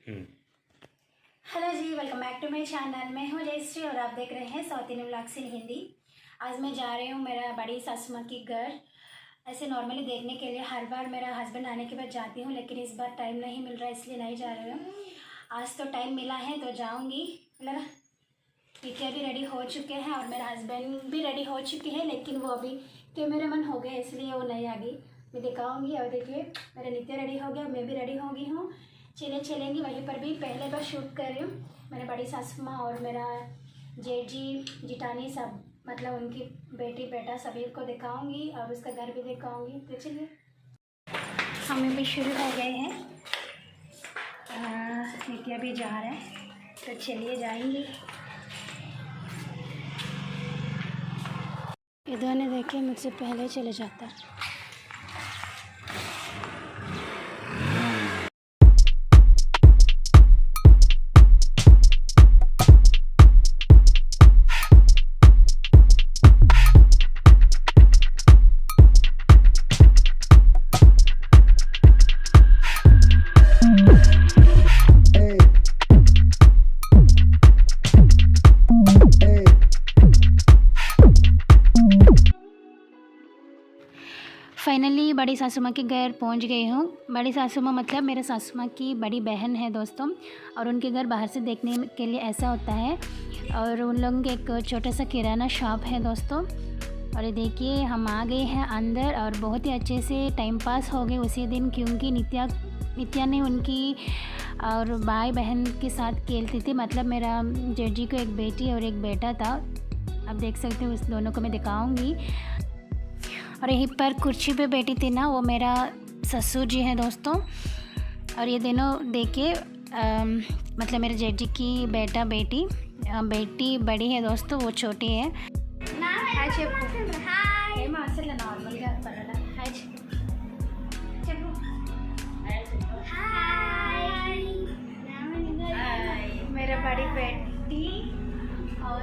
Hello जी, welcome back to my channel. मैं हूँ जयश्री और आप देख रहे हैं south Indian vlogs in Hindi. आज मैं जा रही हूँ मेरा बड़ी सासू माँ की घर। ऐसे नॉर्मली देखने के लिए हर बार मेरा हस्बैंड आने के बाद जाती हूँ, लेकिन इस बार टाइम नहीं मिल रहा है इसलिए नहीं जा रही हूँ। आज तो टाइम मिला है तो जाऊँगी। मतलब नित्या भी रेडी हो चुके हैं और मेरा हस्बैंड भी रेडी हो चुके हैं, लेकिन वो अभी कैमरामैन हो गए इसलिए वो नहीं आ गई। मैं दिखाऊँगी। और देखिए मेरा नित्या रेडी हो गया, मैं भी रेडी हो गई हूँ। चलेंगी वहीं पर भी पहले बार शूट कर रही हूँ। मेरे बड़ी सासू माँ और मेरा जेठ जी जिठानी सब, मतलब उनकी बेटी बेटा सभी को दिखाऊंगी और उसका घर भी दिखाऊंगी। तो चलिए हमें भी शुरू हो गए हैं। नित्या भी जा रहे हैं तो चलिए जाएंगे। इधर ने देखे मुझसे पहले चले जाता। फाइनली बड़ी सासू माँ के घर पहुँच गई हूँ। बड़ी सासू माँ मतलब मेरे सासू माँ की बड़ी बहन है दोस्तों, और उनके घर बाहर से देखने के लिए ऐसा होता है। और उन लोगों के एक छोटा सा किराना शॉप है दोस्तों। और ये देखिए हम आ गए हैं अंदर और बहुत ही अच्छे से टाइम पास हो गए उसी दिन, क्योंकि नित्या ने उनकी और भाई बहन के साथ खेलती थी। मतलब मेरा जेठ जी को एक बेटी और एक बेटा था। आप देख सकते हो, उस दोनों को मैं दिखाऊंगी। और यहीं पर कुर्सी पे बैठी थी ना, वो मेरा ससुर जी हैं दोस्तों। और ये दोनों देखिए मतलब मेरे जेठ जी की बेटी बड़ी है दोस्तों, वो छोटी है। मेरा बड़ी बेटी और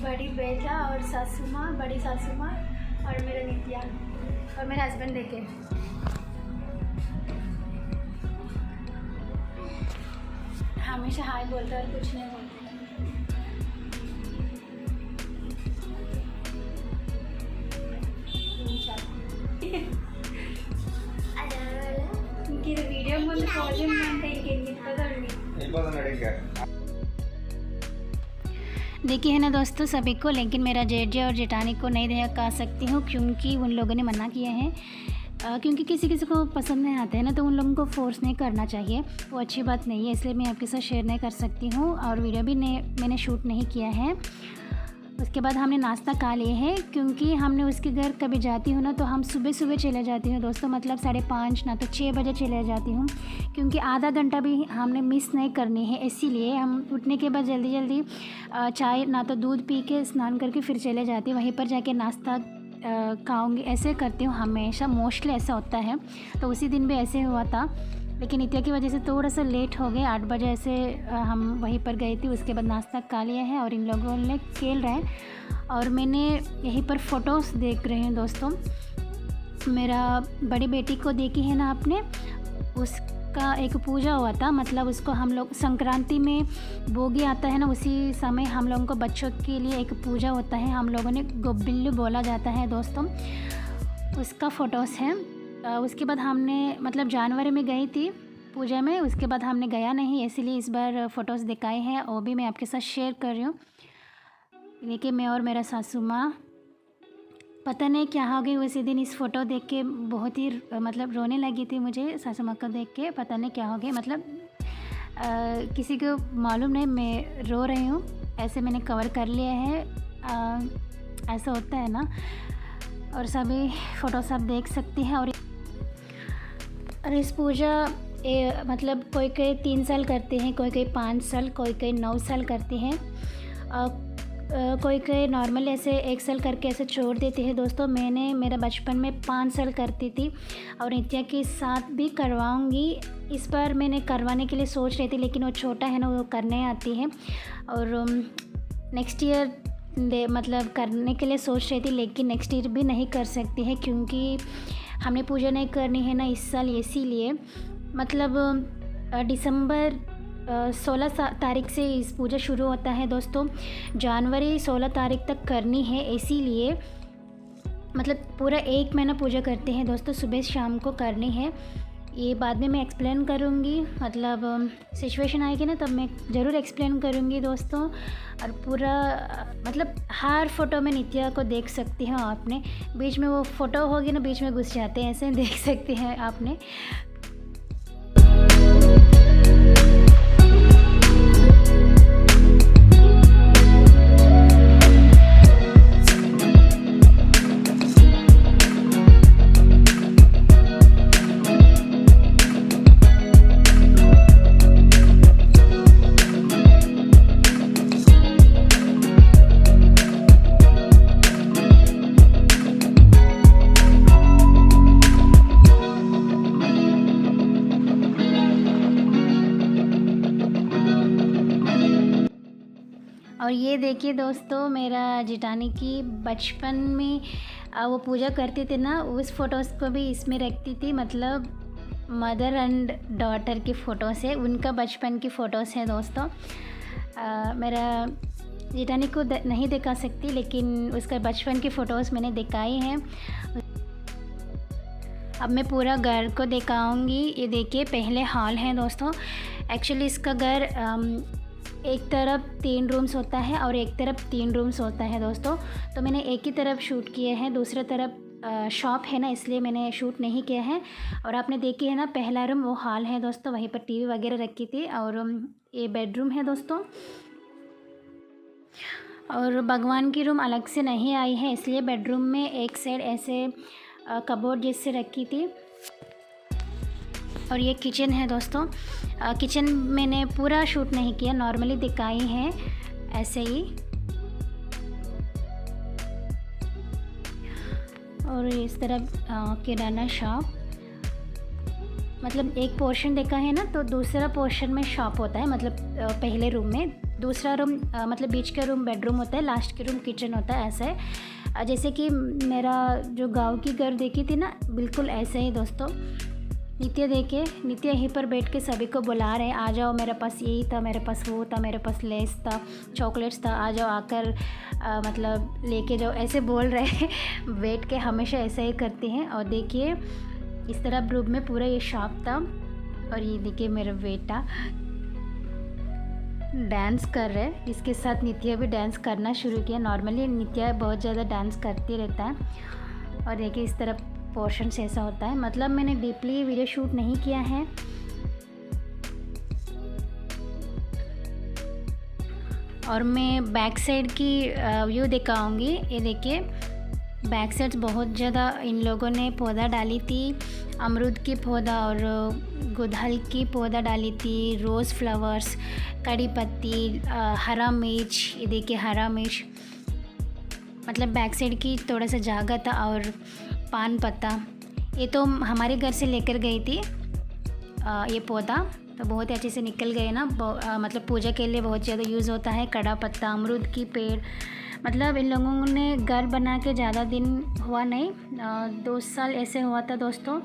बड़ी बेटा और सासू माँ, बड़ी सासू माँ और मेरा नित्या और मेरा हस्बैंड देखे। हमेशा हाय बोलता है और कुछ नहीं बोलता। वीडियो ముందు పోజింగ్ అంటే ఇంకెందుకు देखिए है ना दोस्तों सभी को, लेकिन मेरा जेठ जी और जेठानी को नहीं दिखा सकती हूँ क्योंकि उन लोगों ने मना किया है। क्योंकि किसी को पसंद नहीं आता है ना, तो उन लोगों को फोर्स नहीं करना चाहिए, वो अच्छी बात नहीं है। इसलिए मैं आपके साथ शेयर नहीं कर सकती हूँ और वीडियो भी मैंने शूट नहीं किया है। उसके बाद हमने नाश्ता खा लिए है, क्योंकि हमने उसके घर कभी जाती हूँ ना तो हम सुबह चाले जाती हूँ दोस्तों। मतलब 5:30 ना तो 6 बजे चले जाती हूँ, क्योंकि आधा घंटा भी हमने मिस नहीं करनी है। इसीलिए हम उठने के बाद जल्दी चाय ना तो दूध पी के स्नान करके फिर चले जाती हूँ। वहीं पर जाके नाश्ता खाऊंगी, ऐसे करती हूँ हमेशा। मोस्टली ऐसा होता है, तो उसी दिन भी ऐसे हुआ था। लेकिन नित्या की वजह से थोड़ा सा लेट हो गए, 8 बजे ऐसे हम वहीं पर गए थे। उसके बाद नाश्ता खा लिया है और इन लोगों ने खेल रहे हैं और मैंने यहीं पर फ़ोटोज़ देख रहे हैं दोस्तों। मेरा बड़ी बेटी को देखी है ना आपने, उसका एक पूजा हुआ था। मतलब उसको हम लोग संक्रांति में भोगी आता है ना, उसी समय हम लोगों को बच्चों के लिए एक पूजा होता है, हम लोगों ने गोबिल्लू बोला जाता है दोस्तों। उसका फ़ोटोज़ है। उसके बाद हमने मतलब जनवरी में गई थी पूजा में, उसके बाद हमने गया नहीं, इसीलिए इस बार फ़ोटोज़ दिखाए हैं, वो भी मैं आपके साथ शेयर कर रही हूँ। देखिए मैं और मेरा सासू माँ, पता नहीं क्या हो गई उसी दिन। इस फ़ोटो देख के बहुत ही मतलब रोने लगी थी मुझे सासू माँ को देख के। पता नहीं क्या हो गया, मतलब किसी को मालूम नहीं, मैं रो रही हूँ। ऐसे मैंने कवर कर लिया है, ऐसा होता है ना। और सभी फ़ोटो सब देख सकते हैं। और इस पूजा मतलब कोई 3 साल करते हैं, कोई 5 साल, कोई 9 साल करते हैं, कोई नॉर्मल ऐसे 1 साल करके ऐसे छोड़ देते हैं दोस्तों। मैंने मेरा बचपन में 5 साल करती थी और नित्या के साथ भी करवाऊंगी। इस बार मैंने करवाने के लिए सोच रही थी, लेकिन वो छोटा है ना, वो करने आती है। और नेक्स्ट ईयर मतलब करने के लिए सोच रही थी, लेकिन नेक्स्ट ईयर भी नहीं कर सकती है क्योंकि हमने पूजा नहीं करनी है ना इस साल। इसीलिए मतलब दिसंबर तारीख से इस पूजा शुरू होता है दोस्तों। जनवरी 16 तारीख तक करनी है, इसीलिए मतलब पूरा 1 महीना पूजा करते हैं दोस्तों, सुबह शाम को करनी है। ये बाद में मैं एक्सप्लेन करूँगी, मतलब सिचुएशन आएगी ना तब मैं ज़रूर एक्सप्लेन करूँगी दोस्तों। और पूरा मतलब हर फ़ोटो में नित्या को देख सकती हो आपने, बीच में वो फ़ोटो होगी ना, बीच में घुस जाते हैं, ऐसे देख सकते हैं आपने। और ये देखिए दोस्तों, मेरा जेठानी की बचपन में वो पूजा करती थी ना, उस फ़ोटोज़ को भी इसमें रखती थी। मतलब मदर एंड डॉटर की फ़ोटोज़ है, उनका बचपन की फ़ोटोज़ है दोस्तों। मेरा जेठानी को नहीं दिखा सकती, लेकिन उसका बचपन की फ़ोटोज़ मैंने दिखाई हैं। अब मैं पूरा घर को दिखाऊंगी। ये देखिए, पहले हॉल है दोस्तों। एक्चुअली इसका घर एक तरफ 3 रूम्स होता है और एक तरफ 3 रूम्स होता है दोस्तों। तो मैंने एक ही तरफ शूट किए हैं, दूसरा तरफ शॉप है ना, इसलिए मैंने शूट नहीं किया है। और आपने देखी है ना, पहला रूम वो हॉल है दोस्तों, वहीं पर टीवी वगैरह रखी थी। और ये बेडरूम है दोस्तों। और भगवान की रूम अलग से नहीं आई है, इसलिए बेडरूम में एक साइड ऐसे कबोर्ड जैसे रखी थी। और ये किचन है दोस्तों। किचन मैंने पूरा शूट नहीं किया, नॉर्मली दिखाई है ऐसे ही। और इस तरह किराना शॉप, मतलब एक पोर्शन देखा है ना, तो दूसरा पोर्शन में शॉप होता है। मतलब पहले रूम में, दूसरा रूम मतलब बीच का रूम बेडरूम होता है, लास्ट के रूम किचन होता है, ऐसा है। जैसे कि मेरा जो गांव की घर देखी थी ना, बिल्कुल ऐसे ही दोस्तों। नित्या देखे, नित्या यहीं पर बैठ के सभी को बुला रहे, आ जाओ, मेरे पास यही था, मेरे पास वो था, मेरे पास लेस था, चॉकलेट्स था, आ जाओ, आकर मतलब लेके जाओ, ऐसे बोल रहे बैठ के हमेशा ऐसा ही करते हैं। और देखिए, इस तरह ग्रुप में पूरा ये शॉप था। और ये देखिए मेरा बेटा डांस कर रहे हैं, इसके साथ नित्या भी डांस करना शुरू किया। नॉर्मली नित्या बहुत ज़्यादा डांस करती रहता है। और देखिए इस तरह पोर्शन ऐसा होता है। मतलब मैंने डीपली वीडियो शूट नहीं किया है। और मैं बैक साइड की व्यू दिखाऊंगी। ये देखिए, बैक साइड बहुत ज़्यादा इन लोगों ने पौधा डाली थी, अमरूद की पौधा और गुड़हल की पौधा डाली थी, रोज़ फ्लावर्स, कड़ी पत्ती, हरा मिर्च। ये देखिए हरा मिर्च, मतलब बैक साइड की थोड़ा सा जगह था। और पान पत्ता, ये तो हमारे घर से लेकर गई थी ये पौधा, तो बहुत ही अच्छे से निकल गए ना। मतलब पूजा के लिए बहुत ज़्यादा यूज़ होता है। कड़ा पत्ता, अमरूद की पेड़, मतलब इन लोगों ने घर बना के ज़्यादा दिन हुआ नहीं, 2 साल ऐसे हुआ था दोस्तों।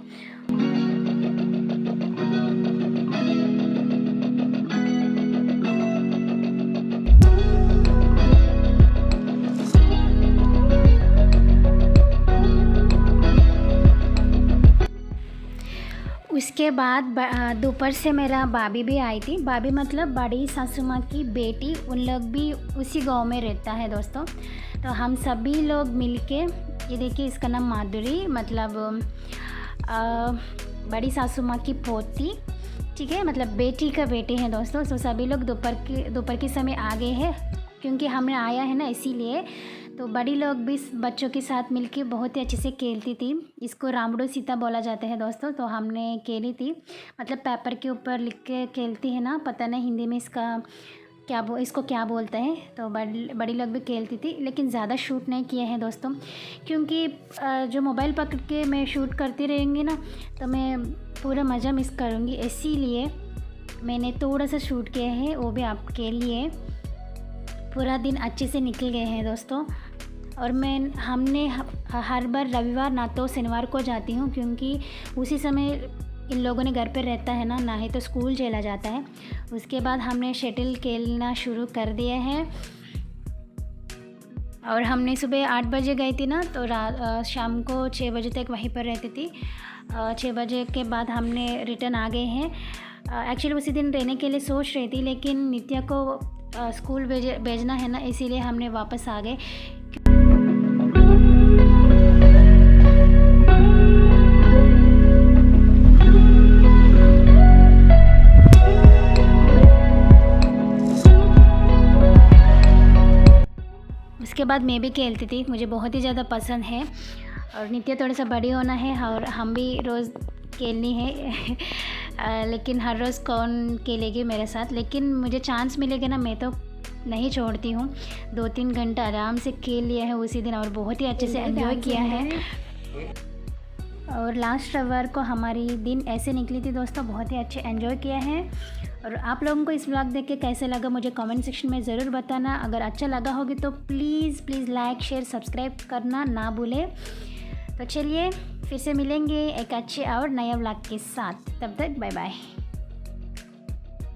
उसके बाद दोपहर से मेरा भाभी भी आई थी। भाभी मतलब बड़ी सासू माँ की बेटी, उन लोग भी उसी गांव में रहता है दोस्तों। तो हम सभी लोग मिलके, ये देखिए इसका नाम माधुरी, मतलब बड़ी सासू माँ की पोती, ठीक है, मतलब बेटी का बेटे हैं दोस्तों। तो सभी लोग दोपहर के समय आ गए हैं, क्योंकि हमने आया है ना, इसीलिए। तो बड़ी लोग भी बच्चों के साथ मिलके बहुत ही अच्छे से खेलती थी। इसको रामड़ो सीता बोला जाता है दोस्तों। तो हमने खेली थी, मतलब पेपर के ऊपर लिख के खेलती है ना, पता नहीं हिंदी में इसका इसको क्या बोलते हैं। तो बड़ी लोग भी खेलती थी, लेकिन ज़्यादा शूट नहीं किए हैं दोस्तों, क्योंकि जो मोबाइल पकड़ के मैं शूट करती रहेंगी ना, तो मैं पूरा मज़ा मिस करूँगी। इसीलिए मैंने थोड़ा सा शूट किया है, वो भी आपके लिए। पूरा दिन अच्छे से निकल गए हैं दोस्तों। और हमने हर बार रविवार ना तो शनिवार को जाती हूँ, क्योंकि उसी समय इन लोगों ने घर पे रहता है ना ही तो स्कूल चला जाता है। उसके बाद हमने शटल खेलना शुरू कर दिया है और हमने सुबह 8 बजे गई थी ना, तो शाम को 6 बजे तक वहीं पर रहती थी। 6 बजे के बाद हमने रिटर्न आ गए हैं। एक्चुअली उसी दिन रहने के लिए सोच रही थी, लेकिन नित्या को स्कूल भेजना है ना, इसीलिए हमने वापस आ गए। उसके बाद मैं भी खेलती थी, मुझे बहुत ही ज़्यादा पसंद है। और नित्या थोड़ा सा बड़ी होना है और हम भी रोज़ खेलनी है लेकिन हर रोज़ कौन खेलेगी मेरे साथ, लेकिन मुझे चांस मिलेगा ना मैं तो नहीं छोड़ती हूँ। 2-3 घंटा आराम से खेल लिया है उसी दिन और बहुत ही अच्छे से एंजॉय किया है। और लास्ट रविवार को हमारी दिन ऐसे निकली थी दोस्तों, बहुत ही अच्छे एंजॉय किया है। और आप लोगों को इस व्लॉग देख के कैसे लगा मुझे कमेंट सेक्शन में ज़रूर बताना। अगर अच्छा लगा होगी तो प्लीज़ लाइक शेयर सब्सक्राइब करना ना भूलें। तो चलिए फिर से मिलेंगे एक अच्छे और नए व्लॉग के साथ, तब तक बाय बाय।